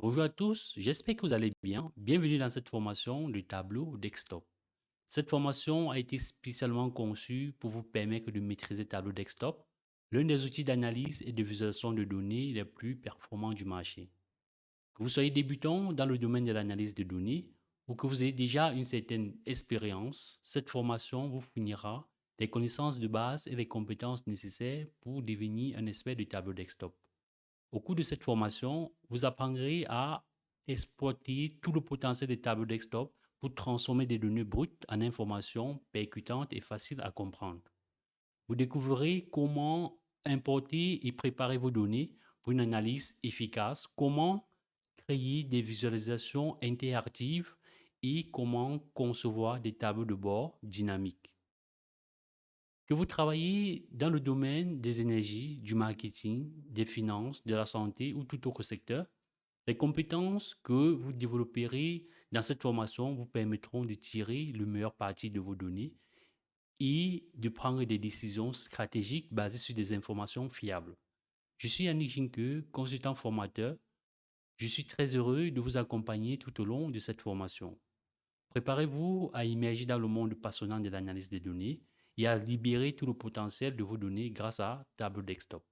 Bonjour à tous, j'espère que vous allez bien. Bienvenue dans cette formation du tableau desktop. Cette formation a été spécialement conçue pour vous permettre de maîtriser Tableau Desktop, l'un des outils d'analyse et de visualisation de données les plus performants du marché. Que vous soyez débutant dans le domaine de l'analyse de données ou que vous ayez déjà une certaine expérience, cette formation vous fournira les connaissances de base et les compétences nécessaires pour devenir un expert du tableau desktop. Au cours de cette formation, vous apprendrez à exploiter tout le potentiel des tableaux desktop pour transformer des données brutes en informations percutantes et faciles à comprendre. Vous découvrirez comment importer et préparer vos données pour une analyse efficace, comment créer des visualisations interactives et comment concevoir des tableaux de bord dynamiques. Que vous travaillez dans le domaine des énergies, du marketing, des finances, de la santé ou tout autre secteur, les compétences que vous développerez dans cette formation vous permettront de tirer le meilleur parti de vos données et de prendre des décisions stratégiques basées sur des informations fiables. Je suis Yannick Jinke, consultant formateur. Je suis très heureux de vous accompagner tout au long de cette formation. Préparez-vous à immerger dans le monde passionnant de l'analyse des données et à libérer tout le potentiel de vos données grâce à Tableau Desktop.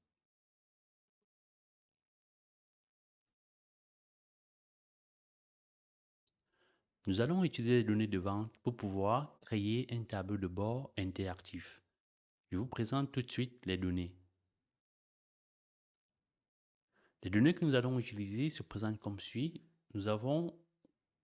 Nous allons utiliser les données de vente pour pouvoir créer un tableau de bord interactif. Je vous présente tout de suite les données. Les données que nous allons utiliser se présentent comme suit. Nous avons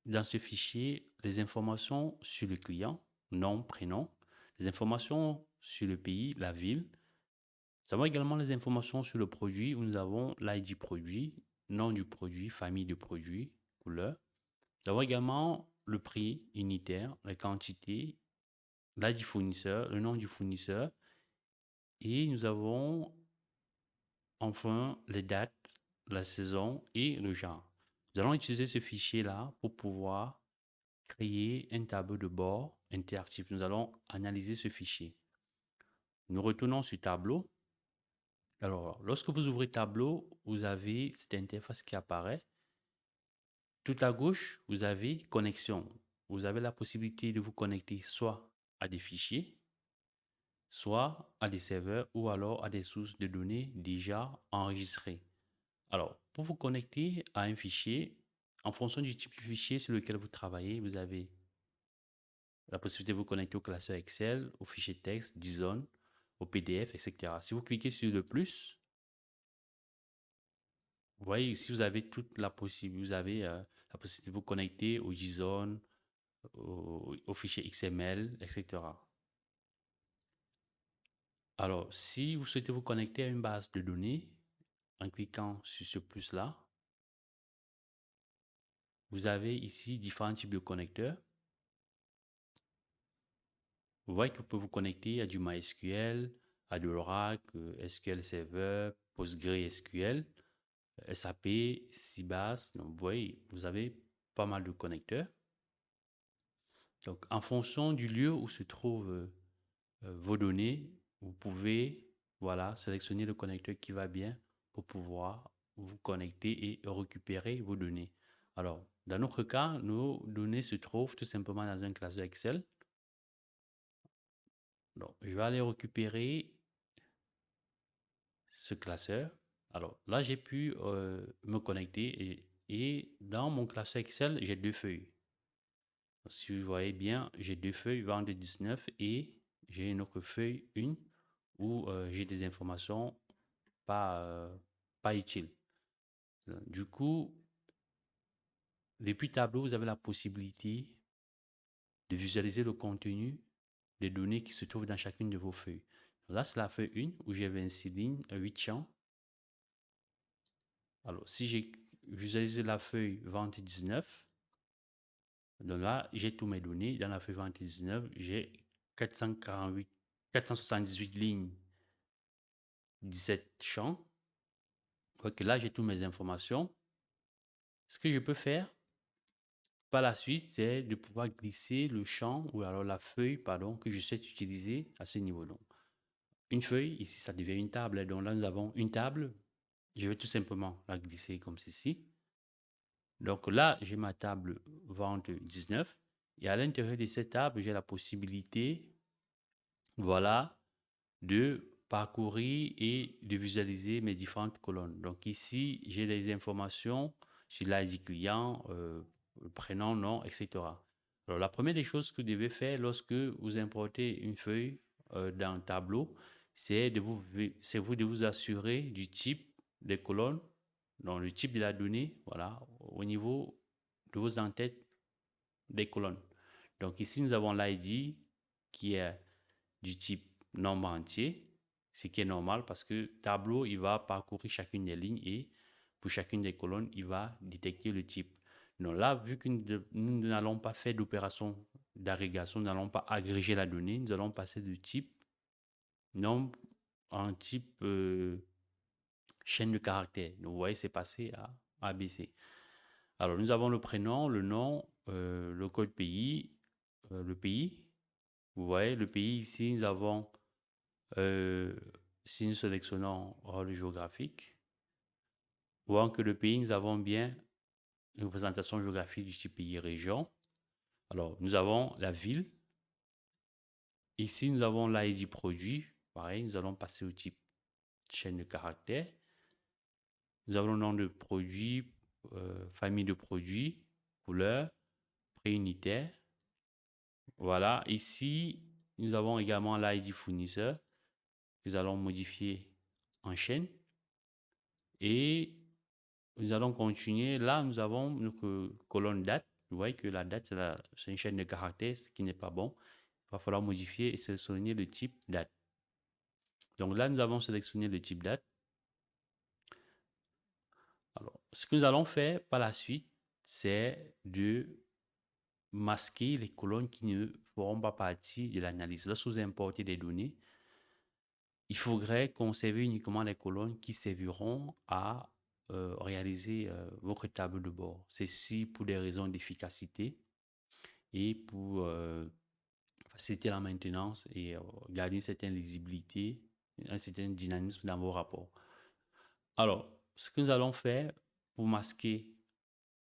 dans ce fichier les informations sur le client, nom, prénom, les informations sur le pays, la ville. Nous avons également les informations sur le produit où nous avons l'ID produit, nom du produit, famille de produit, couleur. Nous avons également le prix unitaire, la quantité, l'ID fournisseur, le nom du fournisseur. Et nous avons enfin les dates, la saison et le genre. Nous allons utiliser ce fichier-là pour pouvoir créer un tableau de bord interactif. Nous allons analyser ce fichier. Nous retournons sur Tableau. Alors, lorsque vous ouvrez Tableau, vous avez cette interface qui apparaît. Tout à gauche, vous avez Connexion. Vous avez la possibilité de vous connecter soit à des fichiers, soit à des serveurs ou alors à des sources de données déjà enregistrées. Alors, pour vous connecter à un fichier, en fonction du type de fichier sur lequel vous travaillez, vous avez la possibilité de vous connecter au classeur Excel, au fichier texte, JSON, au PDF, etc. Si vous cliquez sur le plus, vous voyez ici, vous avez toute la possibilité, vous avez la possibilité de vous connecter au JSON, au fichier XML, etc. Alors, si vous souhaitez vous connecter à une base de données, en cliquant sur ce plus-là, vous avez ici différents types de connecteurs. Vous voyez que vous pouvez vous connecter à du MySQL, à de l'Oracle, SQL Server, PostgreSQL, SAP, Sybase. Donc, vous voyez, vous avez pas mal de connecteurs. Donc, en fonction du lieu où se trouvent vos données, vous pouvez, voilà, sélectionner le connecteur qui va bien pour pouvoir vous connecter et récupérer vos données. Alors, dans notre cas, nos données se trouvent tout simplement dans un classeur Excel. Donc, je vais aller récupérer ce classeur. Alors, là, j'ai pu me connecter et dans mon classeur Excel, j'ai deux feuilles. Si vous voyez bien, j'ai deux feuilles, vendredi 19 et j'ai une autre feuille, une, où j'ai des informations pas utiles. Du coup, depuis Tableau, vous avez la possibilité de visualiser le contenu des données qui se trouvent dans chacune de vos feuilles. Là, c'est la feuille 1 où j'ai 26 lignes, 8 champs. Alors, si j'ai visualisé la feuille vente 19, donc là, j'ai tous mes données. Dans la feuille vente 19, j'ai 448, 478 lignes, 17 champs. Donc là, j'ai toutes mes informations. Ce que je peux faire par la suite, c'est de pouvoir glisser le champ ou alors la feuille, pardon, que je souhaite utiliser à ce niveau-là. Une feuille, ici, ça devient une table. Donc là, nous avons une table. Je vais tout simplement la glisser comme ceci. Donc là, j'ai ma table vente 19 et à l'intérieur de cette table, j'ai la possibilité, voilà, de parcourir et de visualiser mes différentes colonnes. Donc ici, j'ai des informations sur l'ID client, prénom, nom, etc. Alors la première des choses que vous devez faire lorsque vous importez une feuille dans un tableau, c'est de vous assurer du type des colonnes, donc le type de la donnée, voilà, au niveau de vos entêtes des colonnes. Donc ici, nous avons l'ID qui est du type nombre entier, ce qui est normal parce que Tableau, il va parcourir chacune des lignes et pour chacune des colonnes, il va détecter le type. Donc là, vu que nous n'allons pas faire d'opération d'agrégation, nous n'allons pas agréger la donnée, nous allons passer de type nombre en type chaîne de caractères. Donc vous voyez, c'est passé à ABC. Alors nous avons le prénom, le nom, le code pays, le pays. Vous voyez, le pays ici, nous avons Euh, si nous sélectionnons rôle géographique, voyons que le pays, nous avons bien une représentation géographique du type pays-région. Alors, nous avons la ville. Ici, nous avons l'ID produit. Pareil, nous allons passer au type chaîne de caractères. Nous avons le nom de produit, famille de produits, couleur, prix unitaire. Voilà, ici, nous avons également l'ID fournisseur. Nous allons modifier en chaîne. Et nous allons continuer. Là, nous avons notre colonne date. Vous voyez que la date, c'est une chaîne de caractères, ce qui n'est pas bon. Il va falloir modifier et sélectionner le type date. Donc là, nous avons sélectionné le type date. Alors, ce que nous allons faire par la suite, c'est de masquer les colonnes qui ne feront pas partie de l'analyse. Lorsque vous importez des données, il faudrait conserver uniquement les colonnes qui serviront à réaliser votre tableau de bord. Ceci pour des raisons d'efficacité et pour faciliter la maintenance et garder une certaine lisibilité, un certain dynamisme dans vos rapports. Alors, ce que nous allons faire pour masquer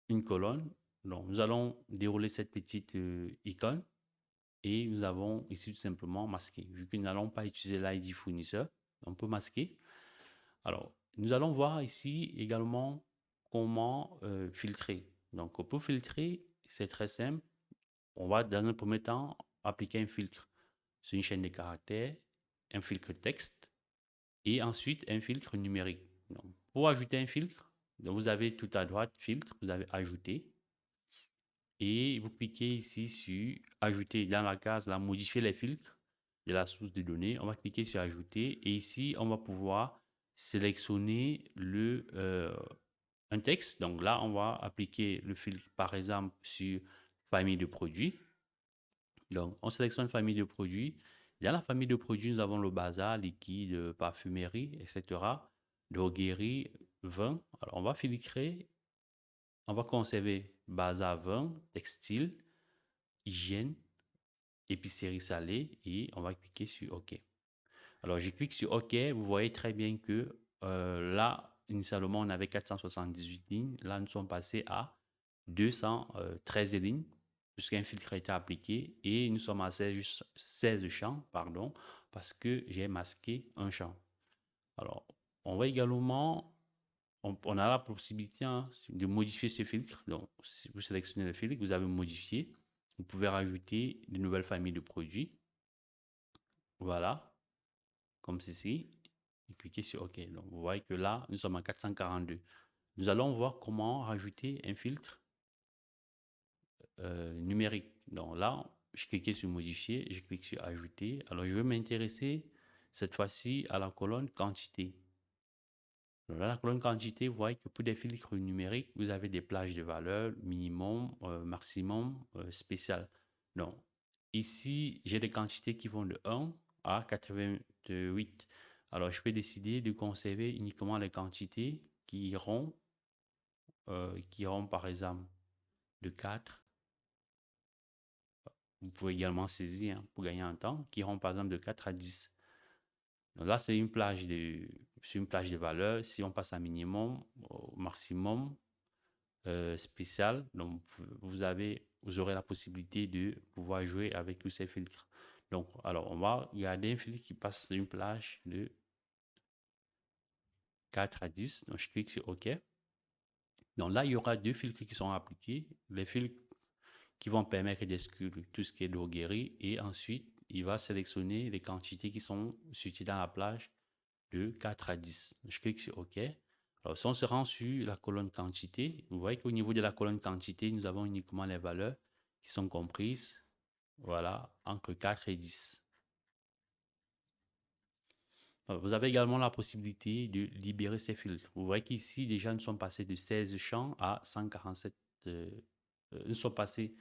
une colonne, donc nous allons dérouler cette petite icône et nous avons ici tout simplement masqué. Vu que nous n'allons pas utiliser l'ID fournisseur, on peut masquer. Alors, nous allons voir ici également comment filtrer. Donc, pour filtrer, c'est très simple. On va dans un premier temps appliquer un filtre sur une chaîne de caractères, un filtre texte et ensuite un filtre numérique. Donc, pour ajouter un filtre, donc vous avez tout à droite filtre, vous avez ajouter et vous cliquez ici sur ajouter dans la case là, modifier les filtres de la source de données. On va cliquer sur ajouter et ici on va pouvoir sélectionner un texte. Donc là, on va appliquer le filtre par exemple sur famille de produits. Donc, on sélectionne famille de produits. Dans la famille de produits, nous avons le bazar, liquide, parfumerie, etc. Droguerie, vin. Alors, on va filtrer, on va conserver bazar, vin, textile, hygiène, épicerie salée et on va cliquer sur OK. Alors, je clique sur OK. Vous voyez très bien que là, initialement, on avait 478 lignes. Là, nous sommes passés à 213 lignes puisqu'un filtre a été appliqué et nous sommes à 16 champs, pardon, parce que j'ai masqué un champ. Alors, on va également, on a la possibilité de modifier ce filtre. Donc, si vous sélectionnez le filtre, vous avez modifié. Vous pouvez rajouter de nouvelles familles de produits. Voilà, comme ceci. Et cliquez sur OK. Donc, vous voyez que là, nous sommes à 442. Nous allons voir comment rajouter un filtre numérique. Donc là, je clique sur modifier, je clique sur ajouter. Alors, je vais m'intéresser cette fois-ci à la colonne quantité. Donc là, la colonne quantité, vous voyez que pour des filtres numériques, vous avez des plages de valeurs, minimum, maximum, spécial. Donc, ici, j'ai des quantités qui vont de 1 à 88. Alors, je peux décider de conserver uniquement les quantités qui iront par exemple de 4. Vous pouvez également saisir pour gagner un temps, qui iront par exemple de 4 à 10. Donc là, c'est sur une plage de valeurs. Si on passe à minimum, au maximum, spécial. Donc, vous aurez la possibilité de pouvoir jouer avec tous ces filtres. Donc, alors, on va regarder un filtre qui passe d'une plage de 4 à 10. Donc, je clique sur OK. Donc là, il y aura deux filtres qui sont appliqués. Les filtres qui vont permettre d'exclure tout ce qui est droguerie. Et ensuite, il va sélectionner les quantités qui sont situées dans la plage de 4 à 10. Je clique sur OK. Alors, si on se rend sur la colonne quantité, vous voyez qu'au niveau de la colonne quantité, nous avons uniquement les valeurs qui sont comprises, voilà, entre 4 et 10. Alors, vous avez également la possibilité de libérer ces filtres. Vous voyez qu'ici, déjà, nous sommes passés de 16 champs à 147. Nous sommes passés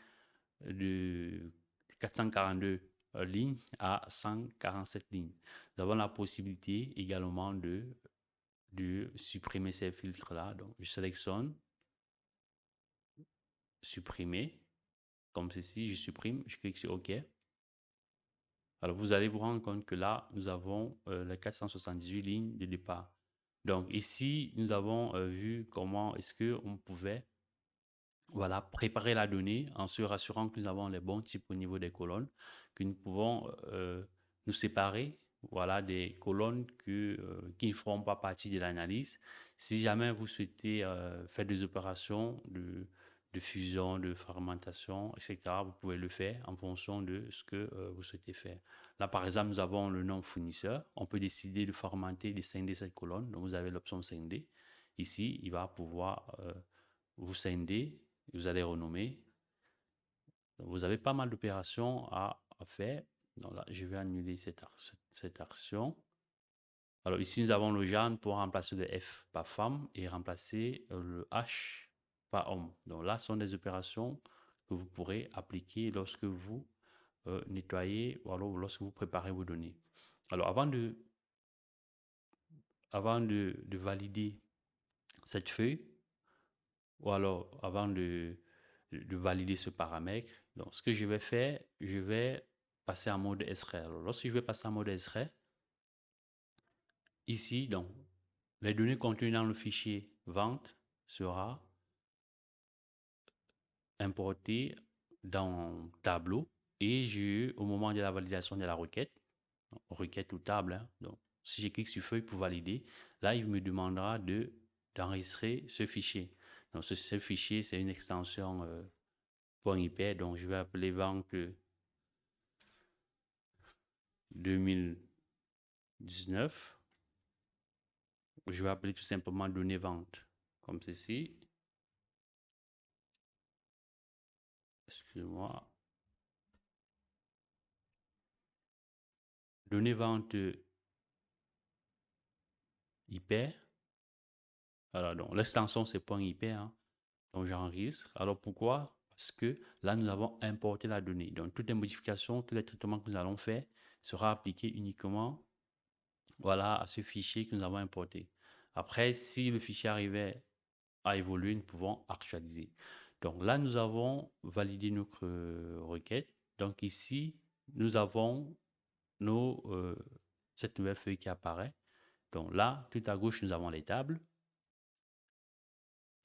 de 442 lignes à 147 lignes. Nous avons la possibilité également de supprimer ces filtres-là. Donc, je sélectionne, supprimer, comme ceci, je supprime, je clique sur OK. Alors, vous allez vous rendre compte que là, nous avons les 478 lignes de départ. Donc, ici, nous avons vu comment est-ce qu'on pouvait voilà, préparer la donnée en se rassurant que nous avons les bons types au niveau des colonnes, que nous pouvons nous séparer voilà, des colonnes qui ne feront pas partie de l'analyse. Si jamais vous souhaitez faire des opérations de fusion, de fermentation, etc., vous pouvez le faire en fonction de ce que vous souhaitez faire. Là, par exemple, nous avons le nom fournisseur. On peut décider de fermenter, de scinder cette colonne. Donc, vous avez l'option scinder. Ici, il va pouvoir vous scinder, vous allez renommer. Donc, vous avez pas mal d'opérations à faire. Donc là, je vais annuler cette action. Alors ici, nous avons le Jeanne pour remplacer le F par femme et remplacer le H par homme. Donc là, ce sont des opérations que vous pourrez appliquer lorsque vous nettoyez ou alors lorsque vous préparez vos données. Alors avant de valider cette feuille, ou alors avant de valider ce paramètre, donc ce que je vais faire, je vais passer en mode extrait. Alors, lorsque je vais passer en mode extrait, ici, donc, les données contenues dans le fichier vente sera importées dans Tableau et au moment de la validation de la requête, donc, requête ou table, hein, donc, si je clique sur feuille pour valider, là, il me demandera d'enregistrer ce fichier. Donc, ce fichier, c'est une extension .ip, donc je vais appeler vente 2019. Je vais appeler tout simplement données vente, comme ceci. Excusez-moi. Données vente IP. Alors, donc, l'extension, c'est .ip, hein. Donc, j'enregistre. Alors, pourquoi? Parce que là, nous avons importé la donnée. Donc, toutes les modifications, tous les traitements que nous allons faire sera appliqué uniquement, voilà, à ce fichier que nous avons importé. Après, si le fichier arrivait à évoluer, nous pouvons actualiser. Donc là, nous avons validé notre requête. Donc ici, nous avons cette nouvelle feuille qui apparaît. Donc là, tout à gauche, nous avons les tables.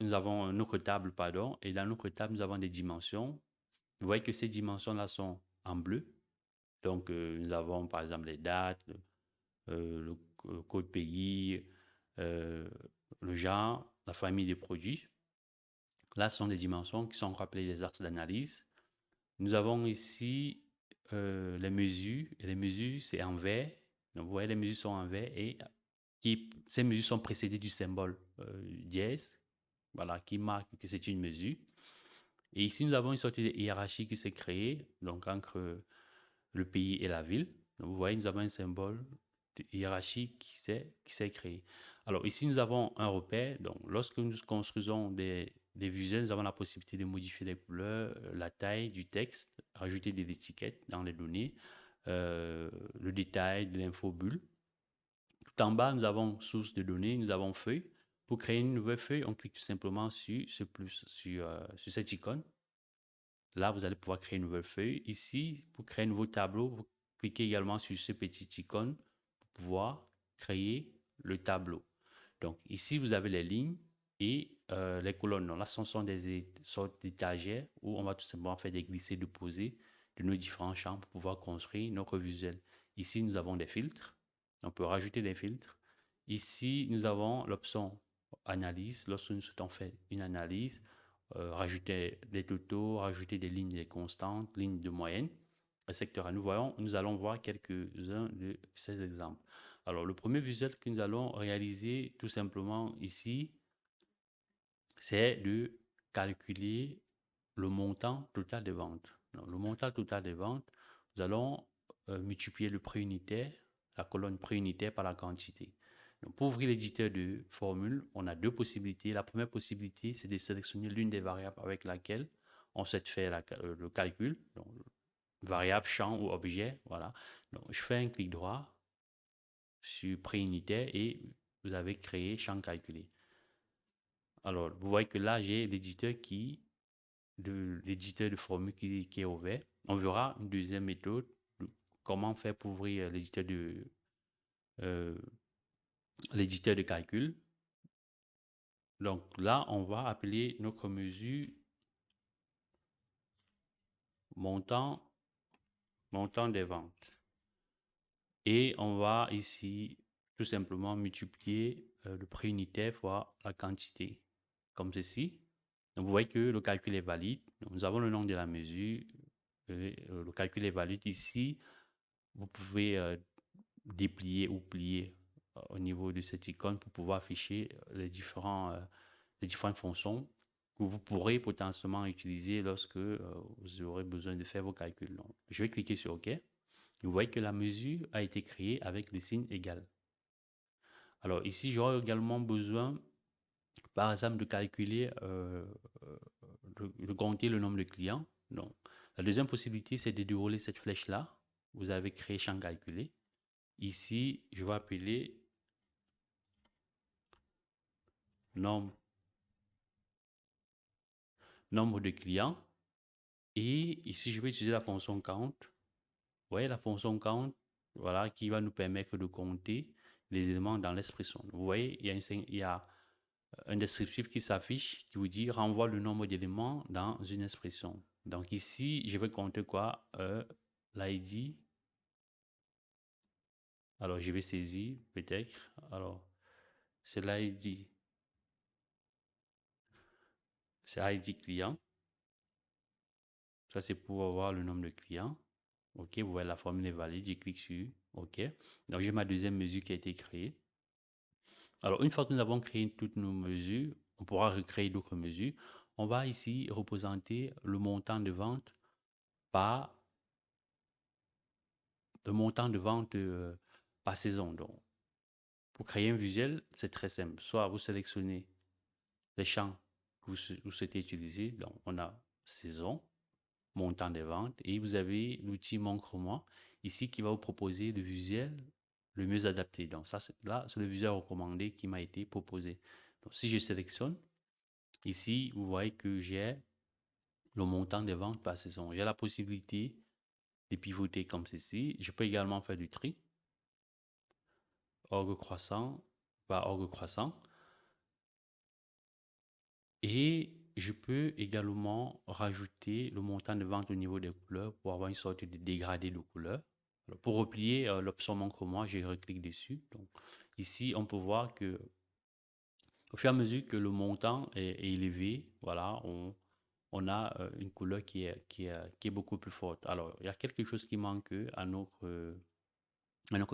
Nous avons notre table, pardon, et dans notre table, nous avons des dimensions. Vous voyez que ces dimensions-là sont en bleu. Donc, nous avons par exemple les dates, le code pays, euh, le genre, la famille des produits. Là, ce sont des dimensions qui sont rappelées des axes d'analyse. Nous avons ici les mesures. Et les mesures, c'est en vert. Donc, vous voyez, les mesures sont en vert et ces mesures sont précédées du symbole dièse, voilà, qui marque que c'est une mesure. Et ici, nous avons une sorte de hiérarchie qui s'est créée donc, entre le pays et la ville. Donc, vous voyez, nous avons un symbole de hiérarchie qui s'est créé. Alors ici, nous avons un repère. Donc, lorsque nous construisons des visuels, nous avons la possibilité de modifier les couleurs, la taille du texte, rajouter des étiquettes dans les données, le détail de l'infobulle. Tout en bas, nous avons source de données, nous avons feuille. Pour créer une nouvelle feuille, on clique tout simplement sur ce plus, sur cette icône. Là, vous allez pouvoir créer une nouvelle feuille. Ici, pour créer un nouveau tableau, vous cliquez également sur ce petit icône pour pouvoir créer le tableau. Donc, ici, vous avez les lignes. Et les colonnes, non, là, ce sont des sortes d'étagères où on va tout simplement faire des glissés déposés de nos différents champs pour pouvoir construire notre visuel. Ici, nous avons des filtres. On peut rajouter des filtres. Ici, nous avons l'option analyse. Lorsque nous souhaitons faire une analyse, rajouter des totaux, rajouter des lignes des constantes, lignes de moyenne, etc. Nous allons voir quelques-uns de ces exemples. Alors, le premier visuel que nous allons réaliser tout simplement ici, c'est de calculer le montant total des ventes. Donc, le montant total des ventes, nous allons multiplier le prix unitaire, la colonne prix unitaire par la quantité. Donc, pour ouvrir l'éditeur de formule, on a deux possibilités. La première possibilité, c'est de sélectionner l'une des variables avec laquelle on souhaite faire le calcul. Donc, variable, champ ou objet. Voilà. Donc, je fais un clic droit sur prix unitaire et vous avez créé champ calculé. Alors, vous voyez que là, j'ai l'éditeur de formule qui est ouvert. On verra une deuxième méthode, comment faire pour ouvrir euh, l'éditeur de calcul. Donc là, on va appeler notre mesure montant, montant des ventes. Et on va ici tout simplement multiplier le prix unitaire fois la quantité, comme ceci. Donc vous voyez que le calcul est valide. Donc, nous avons le nom de la mesure. Le calcul est valide ici. Vous pouvez déplier ou plier au niveau de cette icône pour pouvoir afficher les différentes fonctions que vous pourrez potentiellement utiliser lorsque vous aurez besoin de faire vos calculs. Donc, je vais cliquer sur OK. Vous voyez que la mesure a été créée avec le signe égal. Alors ici, j'aurai également besoin, par exemple, de calculer, de compter le nombre de clients. Donc, la deuxième possibilité, c'est de dérouler cette flèche-là. Vous avez créé champ calculé. Ici, je vais appeler nombre, nombre de clients. Et ici, je vais utiliser la fonction count. Vous voyez la fonction count, voilà, qui va nous permettre de compter les éléments dans l'expression. Vous voyez, il y a un descriptif qui s'affiche qui vous dit renvoie le nombre d'éléments dans une expression. Donc ici, je vais compter quoi? L'ID. Alors, je vais saisir peut-être. Alors, c'est l'ID. C'est ID client. Ça, c'est pour avoir le nombre de clients. OK, vous voyez la formule est valide. Je clique sur OK. Donc, j'ai ma deuxième mesure qui a été créée. Alors, une fois que nous avons créé toutes nos mesures, on pourra recréer d'autres mesures. On va ici représenter le montant de vente par par saison. Donc, pour créer un visuel, c'est très simple. Soit vous sélectionnez les champs que vous souhaitez utiliser. Donc, on a saison, montant des ventes et vous avez l'outil Montre-moi ici qui va vous proposer le visuel le mieux adapté. Donc, là, c'est le visuel recommandé qui m'a été proposé. Donc, si je sélectionne, ici, vous voyez que j'ai le montant des ventes par saison. J'ai la possibilité de pivoter comme ceci. Je peux également faire du tri. Orgue croissant, par orgue croissant. Et je peux également rajouter le montant de vente au niveau des couleurs pour avoir une sorte de dégradé de couleurs. Alors, pour replier l'option Montre-moi, je reclique dessus. Donc, ici, on peut voir que au fur et à mesure que le montant est élevé, voilà, on a une couleur qui est beaucoup plus forte. Alors, il y a quelque chose qui manque à notre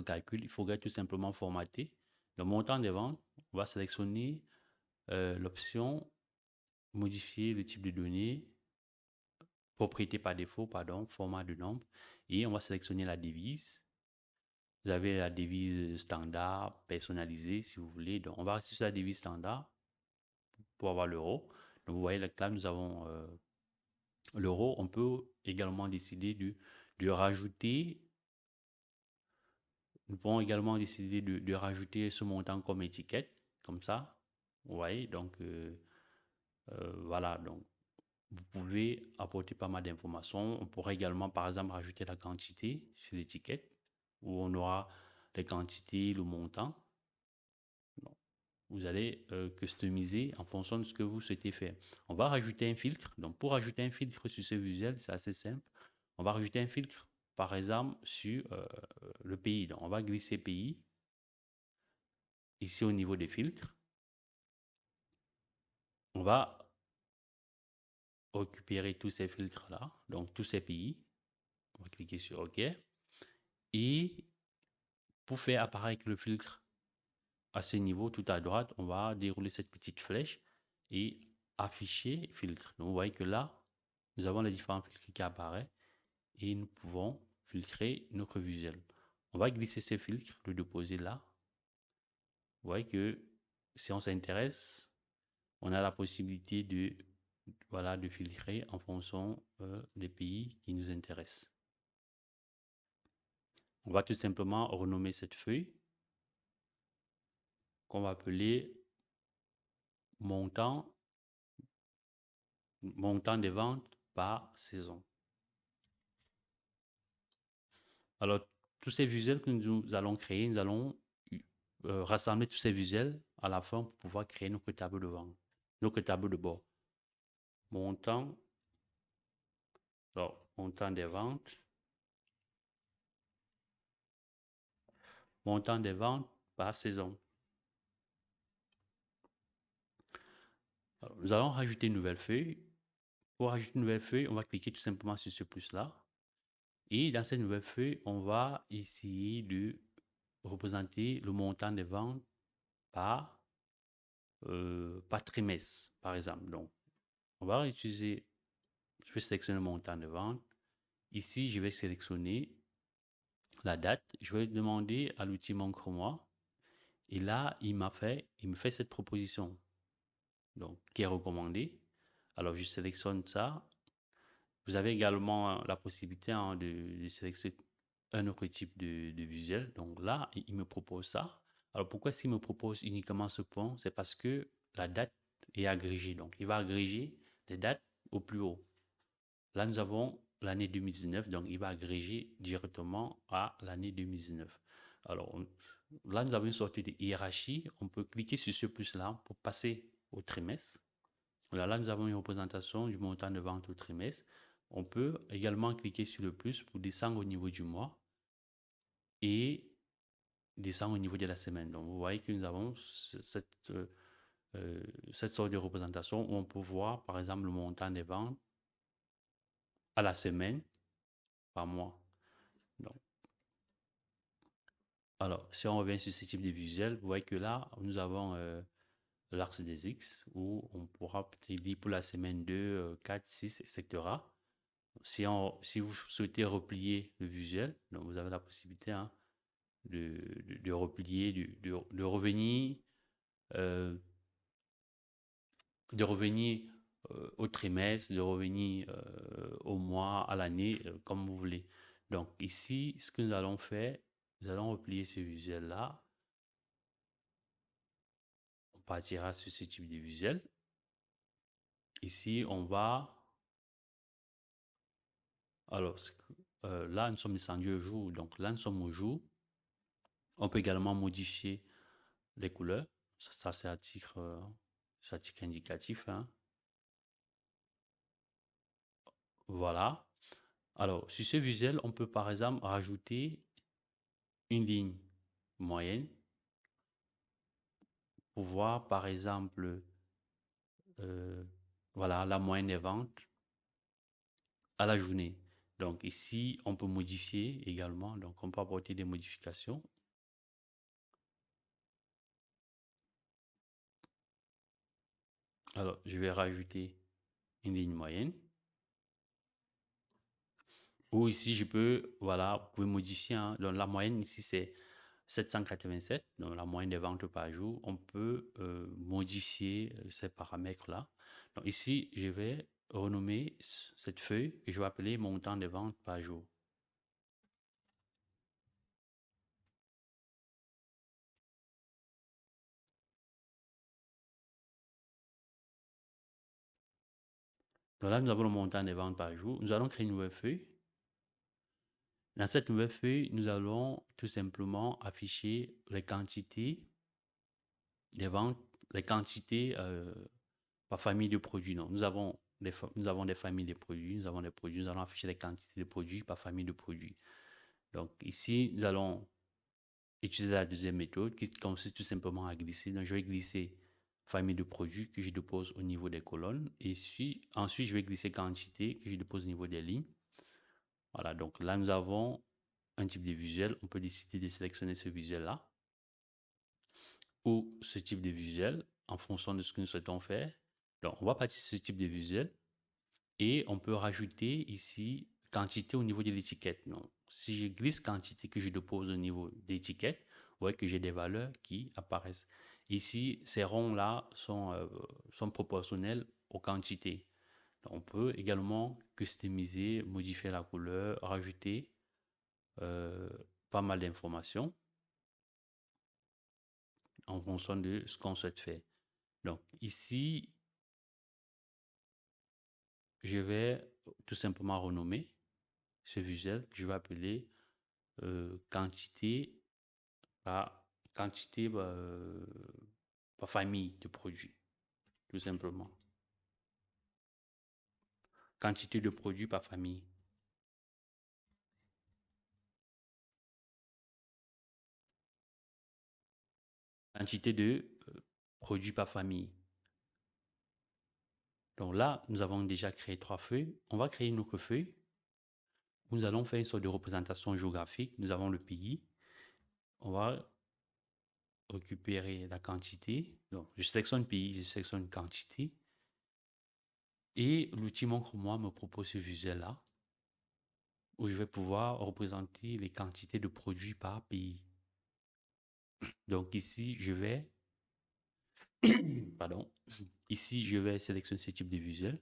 calcul. Il faudrait tout simplement formater le montant des ventes. On va sélectionner l'option modifier le type de données, propriété par défaut, pardon, format de nombre, et on va sélectionner la devise. Vous avez la devise standard, personnalisée, si vous voulez. Donc, on va rester sur la devise standard pour avoir l'euro. Donc, vous voyez là, nous avons l'euro. On peut également décider de rajouter, nous pouvons également décider de rajouter ce montant comme étiquette, comme ça. Vous voyez, donc, voilà, donc, vous pouvez apporter pas mal d'informations. On pourrait également, par exemple, rajouter la quantité sur l'étiquette, où on aura les quantités, le montant. vous allez customiser en fonction de ce que vous souhaitez faire. On va rajouter un filtre. Donc, pour rajouter un filtre sur ce visuel, c'est assez simple. On va rajouter un filtre, par exemple, sur le pays. Donc, on va glisser pays ici au niveau des filtres. On va récupérer tous ces filtres-là, donc tous ces pays. On va cliquer sur OK. Et pour faire apparaître le filtre à ce niveau, tout à droite, on va dérouler cette petite flèche et afficher filtre. Donc, vous voyez que là, nous avons les différents filtres qui apparaissent et nous pouvons filtrer notre visuel. On va glisser ce filtre, le déposer là. Vous voyez que si on s'intéresse, on a la possibilité de, voilà, de filtrer en fonction des pays qui nous intéressent. On va tout simplement renommer cette feuille qu'on va appeler montant des ventes par saison. Alors, tous ces visuels que nous allons créer, nous allons rassembler tous ces visuels à la fin pour pouvoir créer notre tableau de vente, notre tableau de bord. Montant, alors, montant des ventes, par saison. Alors, nous allons rajouter une nouvelle feuille. Pour rajouter une nouvelle feuille, on va cliquer tout simplement sur ce plus-là. Et dans cette nouvelle feuille, on va essayer de représenter le montant des ventes par, par trimestre, par exemple. Donc, on va utiliser, je vais sélectionner le montant de vente. Ici, je vais sélectionner la date. Je vais demander à l'outil Montre-moi. Et là, il me fait cette proposition, donc, qui est recommandée. Alors, je sélectionne ça. Vous avez également la possibilité de sélectionner un autre type de visuel. Donc là, il me propose ça. Alors pourquoi s'il me propose uniquement ce point? C'est parce que la date est agrégée. Donc il va agréger des dates au plus haut. Là, nous avons l'année 2019, donc il va agréger directement à l'année 2019. Alors là, nous avons une sorte de hiérarchie. On peut cliquer sur ce plus-là pour passer au trimestre. Là, nous avons une représentation du montant de vente au trimestre. On peut également cliquer sur le plus pour descendre au niveau du mois et descendre au niveau de la semaine. Donc, vous voyez que nous avons cette sorte de représentation où on peut voir, par exemple, le montant des ventes à la semaine, par mois. Donc, alors, si on revient sur ce type de visuel, vous voyez que là, nous avons l'axe des X où on pourra peut-être dire pour la semaine 2, 4, 6, etc. Si vous souhaitez replier le visuel, donc vous avez la possibilité de replier, de revenir, euh, au trimestre, de revenir au mois, à l'année, comme vous voulez. Donc ici, ce que nous allons faire, nous allons replier ce visuel-là. On partira sur ce type de visuel. Ici, on va... Alors, là, nous sommes descendus au jour. Donc là, nous sommes au jour. On peut également modifier les couleurs. Ça c'est à titre indicatif, hein. Voilà. Alors, sur ce visuel, on peut par exemple rajouter une ligne moyenne pour voir par exemple voilà, la moyenne des ventes à la journée. Donc ici, on peut modifier également. Donc on peut apporter des modifications. Alors, je vais rajouter une ligne moyenne. Ou ici, je peux, voilà, vous pouvez modifier, hein. Donc la moyenne ici, c'est 787, donc la moyenne des ventes par jour. On peut modifier ces paramètres-là. Donc ici, je vais renommer cette feuille et je vais appeler montant des ventes par jour. Donc là, nous avons le montant des ventes par jour. Nous allons créer une nouvelle feuille. Dans cette nouvelle feuille, nous allons tout simplement afficher les quantités les ventes, les quantités par famille de produits. Non, nous avons des familles de produits, nous allons afficher les quantités de produits par famille de produits. Donc ici, nous allons utiliser la deuxième méthode qui consiste tout simplement à glisser. Donc je vais glisser famille de produits que je dépose au niveau des colonnes et ensuite je vais glisser quantité que je dépose au niveau des lignes. Voilà, donc là nous avons un type de visuel. On peut décider de sélectionner ce visuel-là ou ce type de visuel en fonction de ce que nous souhaitons faire. Donc on va partir sur ce type de visuel et on peut rajouter ici quantité au niveau de l'étiquette. Donc si je glisse quantité que je dépose au niveau de l'étiquette, vous voyez que j'ai des valeurs qui apparaissent. Ici, ces ronds-là sont proportionnels aux quantités. Donc, on peut également customiser, modifier la couleur, rajouter euh, pas mal d'informations en fonction de ce qu'on souhaite faire. Donc ici, je vais tout simplement renommer ce visuel que je vais appeler quantité par quantité par famille de produits, tout simplement. Quantité de produits par famille. Quantité de produits par famille. Donc là, nous avons déjà créé 3 feuilles. On va créer une autre feuille. Nous allons faire une sorte de représentation géographique. Nous avons le pays. On va récupérer la quantité. Donc, je sélectionne pays, je sélectionne quantité. Et l'outil Montre-moi me propose ce visuel-là où je vais pouvoir représenter les quantités de produits par pays. Donc ici, pardon, ici, je vais sélectionner ce type de visuel.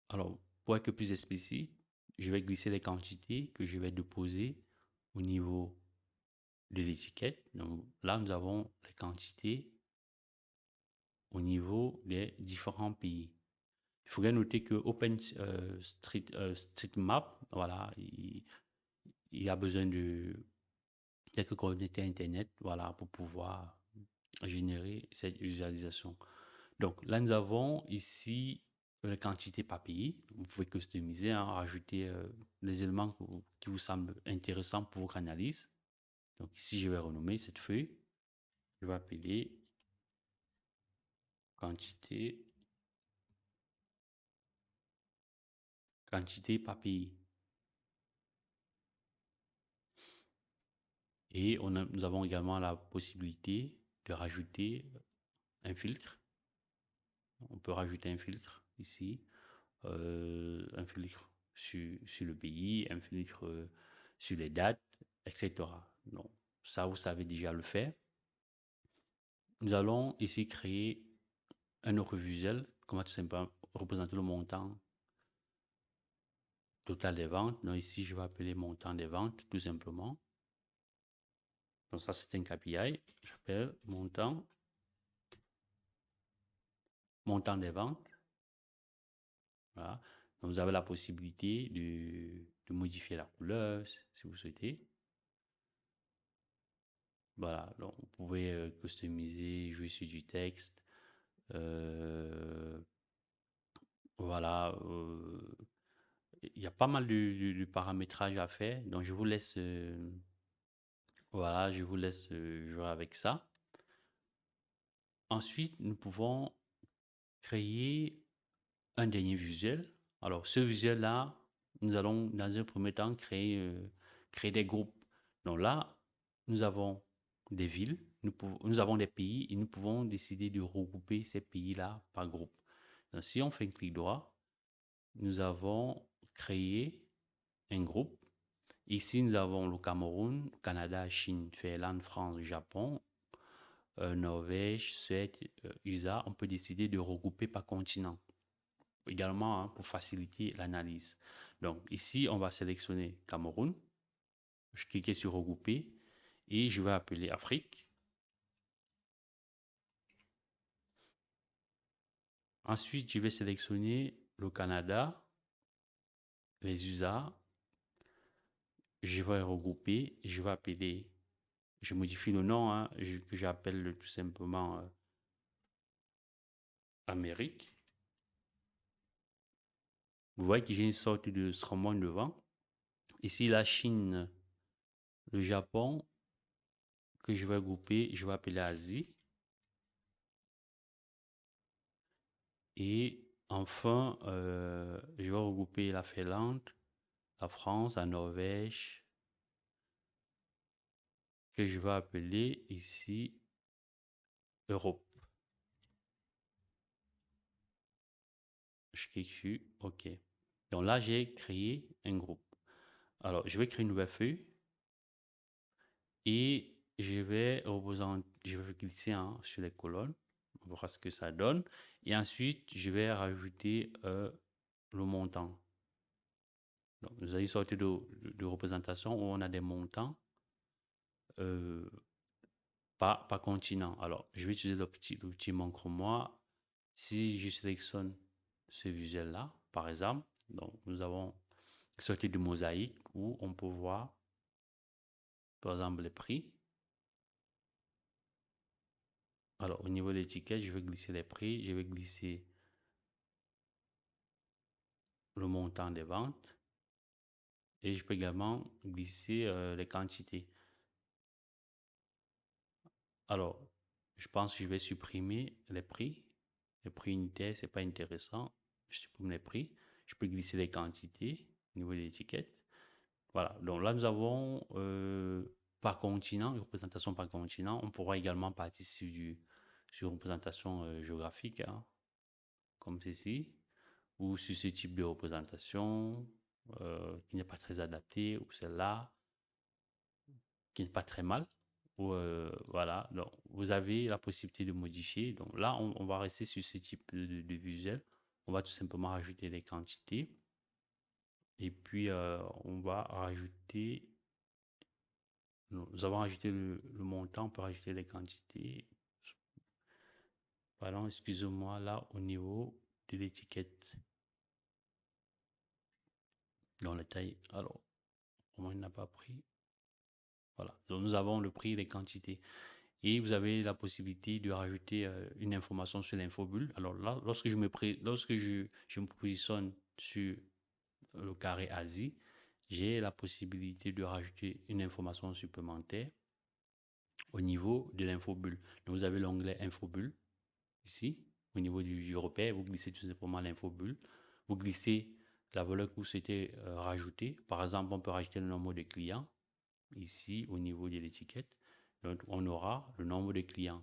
Alors, pour être plus explicite, je vais glisser les quantités que je vais déposer au niveau de l'étiquette. Donc là, nous avons les quantités au niveau des différents pays. Il faudrait noter que OpenStreetMap, voilà, il a besoin de quelques coordonnées Internet, voilà, pour pouvoir générer cette visualisation. Donc là, nous avons ici les quantités par pays. Vous pouvez customiser, hein, rajouter les éléments qui vous semblent intéressants pour votre analyse. Donc ici, je vais renommer cette feuille. Je vais appeler quantité, quantité par pays. Et nous avons également la possibilité de rajouter un filtre. On peut rajouter un filtre ici, un filtre sur le pays, un filtre sur les dates, etc. Donc, ça, vous savez déjà le faire. Nous allons ici créer un autre visuel, comment tout simplement représenter le montant total des ventes. Donc ici, je vais appeler montant des ventes, tout simplement. Donc ça, c'est un KPI. J'appelle montant des ventes. Voilà. Donc, vous avez la possibilité de modifier la couleur si vous souhaitez. Voilà, donc vous pouvez customiser, jouer sur du texte. Voilà, il y a pas mal de paramétrage à faire. Donc je vous laisse, voilà, je vous laisse jouer avec ça. Ensuite, nous pouvons créer un dernier visuel. Alors, ce visuel-là, nous allons, dans un premier temps, créer des groupes. Donc là, nous avons des villes, nous avons des pays et nous pouvons décider de regrouper ces pays-là par groupe. Donc, si on fait un clic droit, nous avons créé un groupe. Ici, nous avons le Cameroun, Canada, Chine, Finlande, France, Japon, Norvège, Suède, USA. On peut décider de regrouper par continent également, hein, pour faciliter l'analyse. Donc ici, on va sélectionner Cameroun. Je clique sur regrouper et je vais appeler Afrique. Ensuite, je vais sélectionner le Canada, les USA. Je vais regrouper et je vais appeler je modifie le nom, hein, que j'appelle tout simplement Amérique. Vous voyez que j'ai une sorte de stromon devant. Ici, la Chine, le Japon, que je vais grouper, je vais appeler Asie. Et enfin, je vais regrouper la Finlande, la France, la Norvège, que je vais appeler ici Europe. Je clique sur OK. Donc là, j'ai créé un groupe. Alors, je vais créer une nouvelle feuille et je vais glisser sur les colonnes. On verra ce que ça donne. Et ensuite, je vais rajouter le montant. Donc, vous avez une sorte de représentation où on a des montants euh, par continent. Alors, je vais utiliser l'outil Mon Si je sélectionne ce visuel-là, par exemple, donc nous avons une sorte de mosaïque où on peut voir, par exemple, les prix. Alors, au niveau de l'étiquette, je vais glisser les prix, je vais glisser le montant des ventes et je peux également glisser les quantités. Alors, je pense que je vais supprimer les prix. Les prix unitaires, c'est pas intéressant. Je supprime les prix. Je peux glisser les quantités au niveau de l'étiquette. Voilà. Donc là, nous avons par continent, une représentation par continent. On pourra également partir sur une représentation géographique, hein, comme ceci, ou sur ce type de représentation qui n'est pas très adapté, ou celle-là qui n'est pas très mal. Ou, voilà, donc vous avez la possibilité de modifier. Donc là, on va rester sur ce type de visuel. On va tout simplement rajouter les quantités. Et puis, on va rajouter, nous avons rajouté le montant, on peut rajouter les quantités. Pardon, excusez-moi, là, au niveau de l'étiquette, dans la taille. Alors, comment il n'a pas pris? Voilà, donc nous avons le prix et les quantités. Et vous avez la possibilité de rajouter une information sur l'infobulle. Alors là, lorsque je me positionne sur le carré Asie, j'ai la possibilité de rajouter une information supplémentaire au niveau de l'infobulle. Donc vous avez l'onglet infobulle ici, au niveau du repère, vous glissez tout simplement l'infobulle. Vous glissez la valeur que vous souhaitez rajouter. Par exemple, on peut rajouter le nombre de clients ici au niveau de l'étiquette. Donc, on aura le nombre de clients,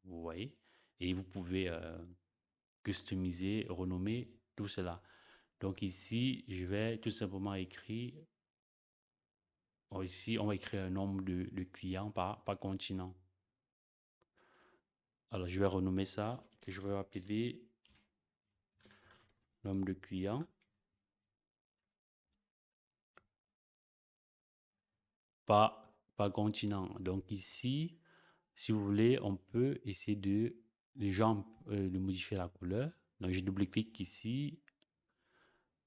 vous voyez, et vous pouvez customiser, renommer tout cela. Donc ici, je vais tout simplement écrire, ici, on va écrire un nombre de clients par continent. Alors, je vais renommer ça, que je vais appeler nombre de clients par continent. Donc ici, si vous voulez, on peut essayer de modifier la couleur. Donc, je double-clique ici.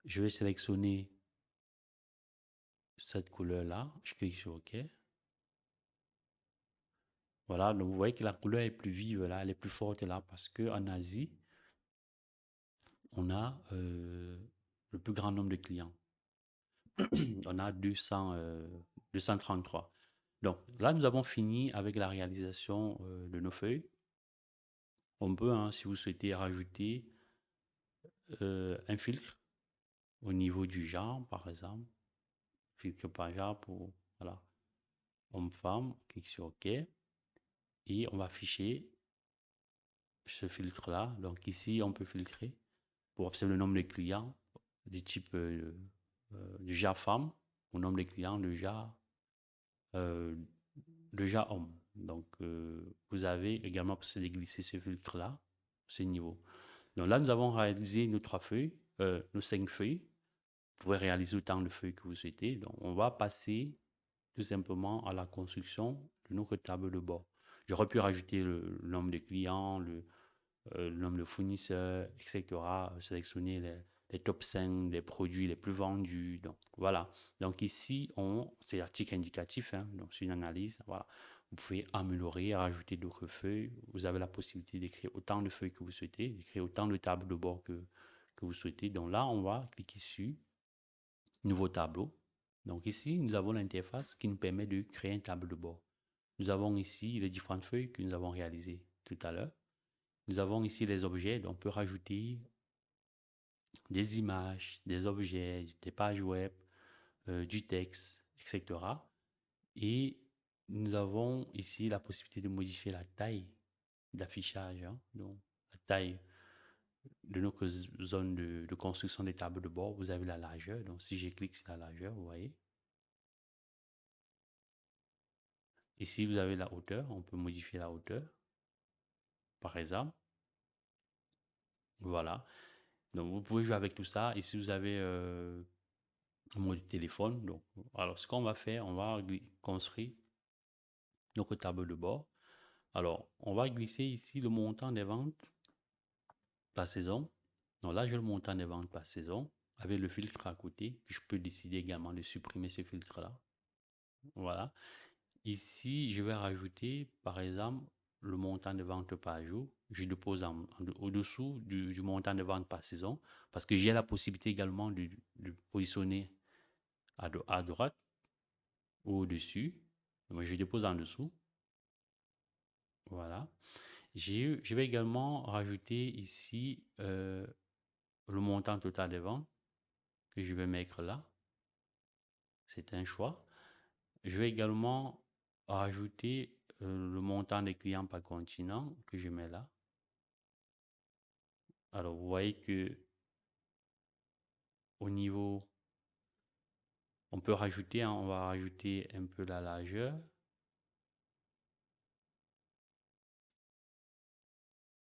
Je vais sélectionner cette couleur-là. Je clique sur OK. Voilà, donc vous voyez que la couleur est plus vive là, elle est plus forte là, parce qu'en Asie, on a le plus grand nombre de clients. On a 233. Donc là, nous avons fini avec la réalisation de nos feuilles. On peut, hein, si vous souhaitez, rajouter un filtre au niveau du genre, par exemple. Filtre par genre pour, voilà, homme-femme, clique sur OK. Et on va afficher ce filtre-là. Donc ici, on peut filtrer pour observer le nombre de clients du type du genre femme, au nombre de clients euh, de genre homme. Donc, vous avez également possibilité de glisser ce filtre-là, ce niveau. Donc là, nous avons réalisé nos 3 feuilles, nos 5 feuilles. Vous pouvez réaliser autant de feuilles que vous souhaitez. Donc, on va passer tout simplement à la construction de notre tableau de bord. J'aurais pu rajouter le nombre de clients, le nombre de fournisseurs, etc. Sélectionner les top 5 des produits les plus vendus. Donc, voilà. Donc, ici, c'est article indicatif, hein, donc c'est une analyse. Voilà. Vous pouvez améliorer, rajouter d'autres feuilles. Vous avez la possibilité d'écrire autant de feuilles que vous souhaitez, d'écrire autant de tableaux de bord que vous souhaitez. Donc là, on va cliquer sur Nouveau tableau. Donc ici, nous avons l'interface qui nous permet de créer un tableau de bord. Nous avons ici les différentes feuilles que nous avons réalisées tout à l'heure. Nous avons ici les objets, donc on peut rajouter des images, des objets, des pages web, du texte, etc. Et nous avons ici la possibilité de modifier la taille d'affichage, hein, donc la taille de notre zone de construction des tableaux de bord. Vous avez la largeur, donc si je clique sur la largeur, vous voyez. Ici, vous avez la hauteur, on peut modifier la hauteur, par exemple. Voilà. Donc, vous pouvez jouer avec tout ça. Ici, vous avez un mode téléphone. Donc, alors, ce qu'on va faire, on va construire notre tableau de bord. Alors, on va glisser ici le montant des ventes par saison. Donc là, j'ai le montant des ventes par saison avec le filtre à côté. Je peux décider également de supprimer ce filtre-là. Voilà. Ici, je vais rajouter, par exemple, le montant de vente par jour. Je dépose au-dessous du montant de vente par saison parce que j'ai la possibilité également de positionner à droite ou au-dessus. Donc, je dépose en dessous. Voilà. Je vais également rajouter ici le montant total des ventes que je vais mettre là. C'est un choix. Je vais également rajouter le montant des clients par continent que je mets là. Alors, vous voyez que au niveau, on peut rajouter, hein, on va rajouter un peu la largeur.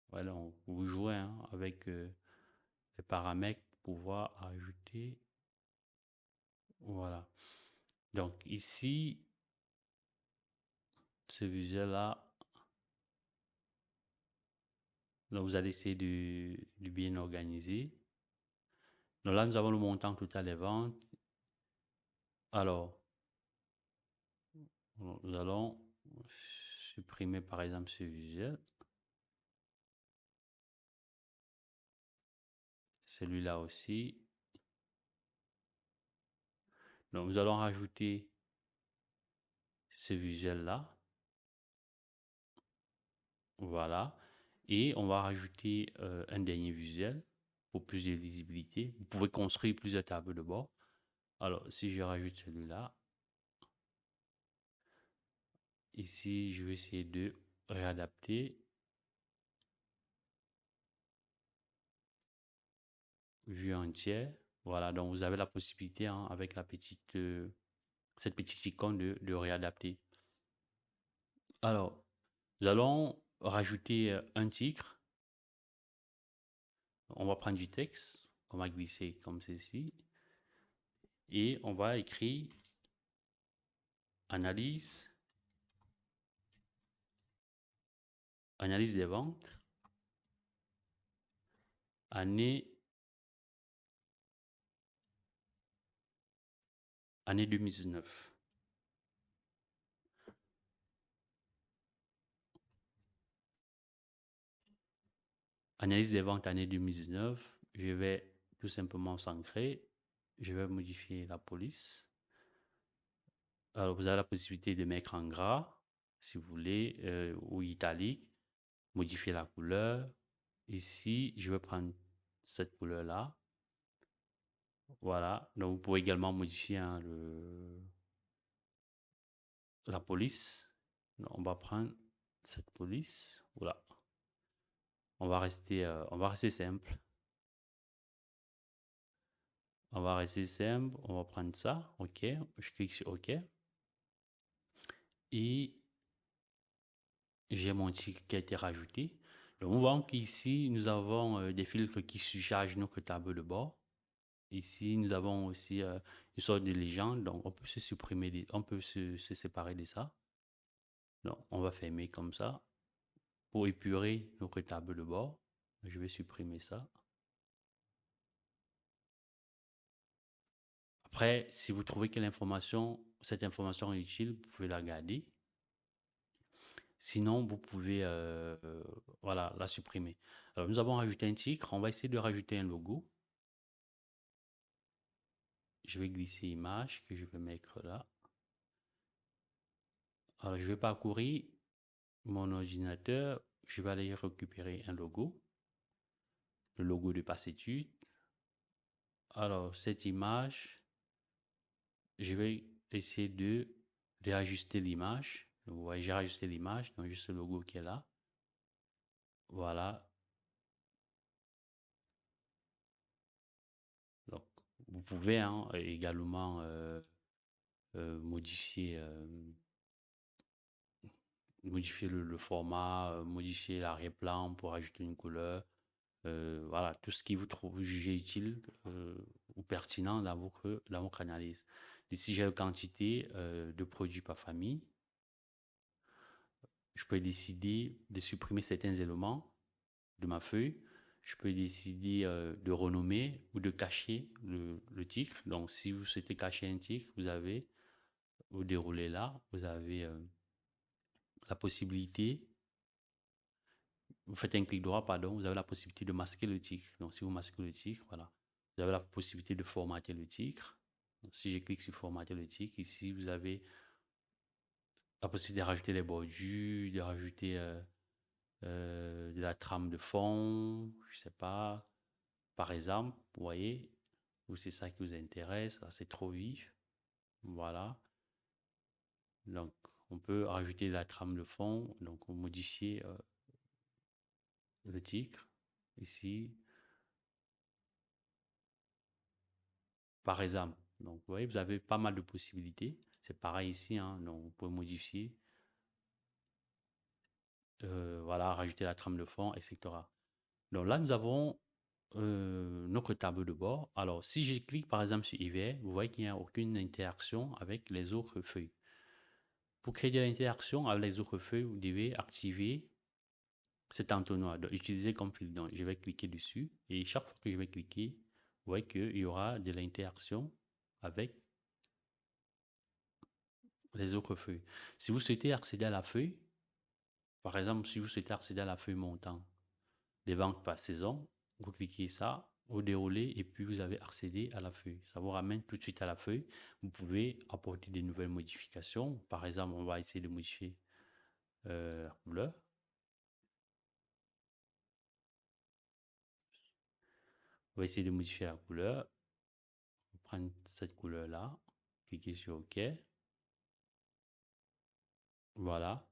Voilà, vous jouez hein, avec les paramètres pour pouvoir ajouter. Voilà. Donc ici, ce visuel-là, donc vous allez essayer de bien organiser. Donc là, nous avons le montant total des ventes. Alors, nous allons supprimer par exemple ce visuel. Celui-là aussi. Donc, nous allons rajouter ce visuel-là. Voilà. Et on va rajouter un dernier visuel pour plus de lisibilité. Vous pouvez construire plusieurs tableaux de bord. Alors, si je rajoute celui-là, ici, je vais essayer de réadapter. Vue entière. Voilà, donc vous avez la possibilité hein, avec la petite, cette petite icône de réadapter. Alors, nous allons rajouter un titre. On va prendre du texte, on va glisser comme ceci. Et on va écrire analyse, analyse des ventes, année, année 2019. Analyse des ventes année 2019. Je vais tout simplement s'ancrer. Je vais modifier la police. Alors, vous avez la possibilité de mettre en gras, si vous voulez, ou italique. Modifier la couleur. Ici, je vais prendre cette couleur-là. Voilà. Donc, vous pouvez également modifier hein, la police. Donc, on va prendre cette police. Voilà. On va rester simple. On va rester simple. On va prendre ça. OK. Je clique sur OK. Et j'ai mon titre qui a été rajouté. Donc, on voit qu'ici, nous avons des filtres qui surchargent notre tableau de bord. Ici, nous avons aussi une sorte de légende, donc on peut se supprimer, on peut se séparer de ça. Donc, on va fermer comme ça pour épurer notre table de bord. Je vais supprimer ça. Après, si vous trouvez que cette information est utile, vous pouvez la garder. Sinon, vous pouvez voilà, la supprimer. Alors, nous avons rajouté un titre. On va essayer de rajouter un logo. Je vais glisser image que je vais mettre là. Alors, je vais parcourir mon ordinateur. Je vais aller récupérer un logo. Le logo de Passétude. Alors, cette image, je vais essayer de réajuster l'image. Vous voyez, j'ai rajusté l'image, donc juste le logo qui est là. Voilà. Donc, vous pouvez hein, également modifier, modifier le format, modifier l'arrière-plan pour ajouter une couleur. Voilà, tout ce qui vous trouve jugé utile ou pertinent dans votre analyse. Ici, j'ai la quantité de produits par famille. Je peux décider de supprimer certains éléments de ma feuille. Je peux décider de renommer ou de cacher le titre. Donc, si vous souhaitez cacher un titre, vous déroulez là, vous avez la possibilité, vous faites un clic droit, pardon, vous avez la possibilité de masquer le titre. Donc, si vous masquez le titre, voilà, vous avez la possibilité de formater le titre. Donc, si je clique sur formater le titre, ici, vous avez la possibilité de rajouter des bordures, de rajouter de la trame de fond, je sais pas, par exemple, vous voyez, ou c'est ça qui vous intéresse, c'est trop vif, voilà. Donc, on peut rajouter de la trame de fond, donc modifier le titre, ici, par exemple. Donc, vous voyez, vous avez pas mal de possibilités. C'est pareil ici, hein, donc vous pouvez modifier, voilà, rajouter la trame de fond, etc. Donc là, nous avons notre tableau de bord. Alors, si je clique par exemple sur hiver, vous voyez qu'il n'y a aucune interaction avec les autres feuilles. Pour créer de l'interaction avec les autres feuilles, vous devez activer cet entonnoir, donc utiliser comme fil. Donc, je vais cliquer dessus et chaque fois que je vais cliquer, vous voyez qu'il y aura de l'interaction avec les autres feuilles. Si vous souhaitez accéder à la feuille, par exemple, si vous souhaitez accéder à la feuille montant des ventes par saison, vous cliquez ça, vous déroulez et puis vous avez accédé à la feuille. Ça vous ramène tout de suite à la feuille. Vous pouvez apporter des nouvelles modifications. Par exemple, on va essayer de modifier la couleur. On va essayer de modifier la couleur. On va prendre cette couleur-là, cliquez sur OK. Voilà.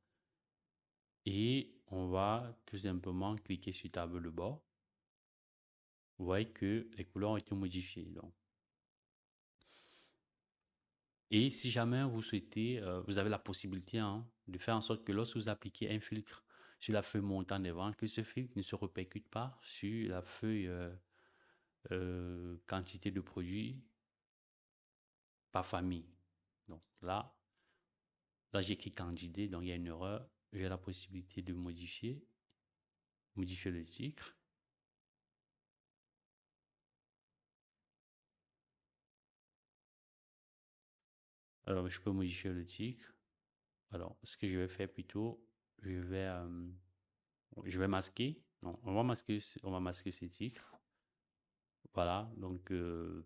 Et on va tout simplement cliquer sur tableau de bord. Vous voyez que les couleurs ont été modifiées. Donc. Et si jamais vous souhaitez, vous avez la possibilité hein, de faire en sorte que lorsque vous appliquez un filtre sur la feuille montant des ventes, que ce filtre ne se répercute pas sur la feuille quantité de produits par famille. Donc là j'ai écrit candidat, donc il y a une erreur. J'ai la possibilité de modifier le titre. Alors, je peux modifier le titre. Alors, ce que je vais faire plutôt, je vais masquer. Non, on va masquer ce titre. Voilà, donc vous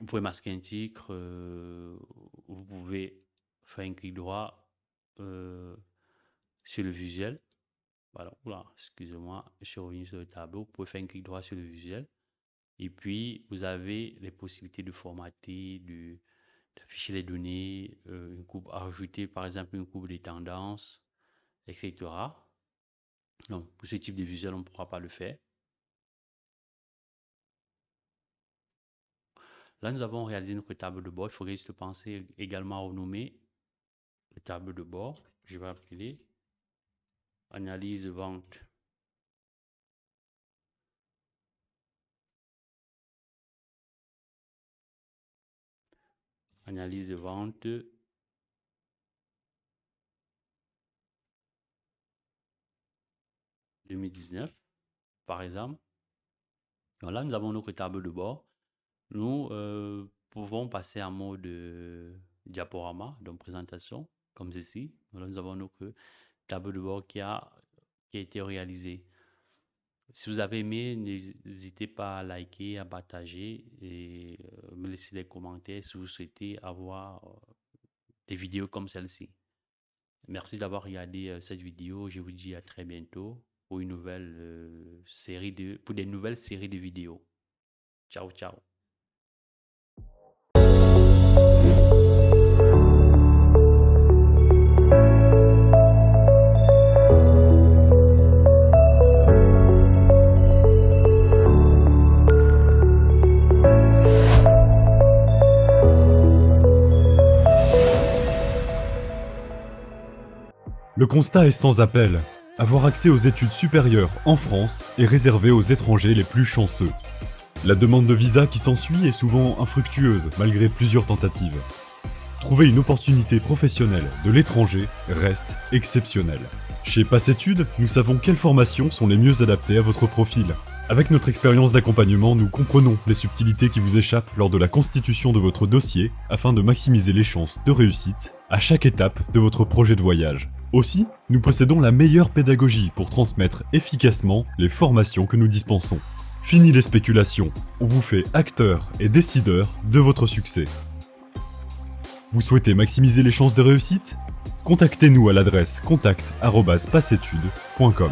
pouvez masquer un titre, vous pouvez faire un clic droit sur le visuel. Voilà, oula, excusez-moi, je suis revenu sur le tableau. Vous pouvez faire un clic droit sur le visuel. Et puis, vous avez les possibilités de formater, d'afficher les données, une courbe, ajouter par exemple une courbe des tendances, etc. Donc, pour ce type de visuel, on ne pourra pas le faire. Là, nous avons réalisé notre table de bord. Il faudrait juste penser également à renommer le tableau de bord. Je vais appeler analyse vente. Analyse vente 2019, par exemple. Donc là, nous avons notre tableau de bord. Nous pouvons passer en mode diaporama, donc présentation. comme ceci. Là, nous avons notre tableau de bord qui a été réalisé. Si vous avez aimé, n'hésitez pas à liker, à partager et me laisser des commentaires si vous souhaitez avoir des vidéos comme celle-ci. Merci d'avoir regardé cette vidéo. Je vous dis à très bientôt pour une nouvelle pour des nouvelles séries de vidéos. Ciao, ciao. Le constat est sans appel. Avoir accès aux études supérieures en France est réservé aux étrangers les plus chanceux. La demande de visa qui s'ensuit est souvent infructueuse malgré plusieurs tentatives. Trouver une opportunité professionnelle de l'étranger reste exceptionnel. Chez Passétudes, nous savons quelles formations sont les mieux adaptées à votre profil. Avec notre expérience d'accompagnement, nous comprenons les subtilités qui vous échappent lors de la constitution de votre dossier afin de maximiser les chances de réussite à chaque étape de votre projet de voyage. Aussi, nous possédons la meilleure pédagogie pour transmettre efficacement les formations que nous dispensons. Fini les spéculations, on vous fait acteur et décideur de votre succès. Vous souhaitez maximiser les chances de réussite ? Contactez-nous à l'adresse contact@passetudes.com.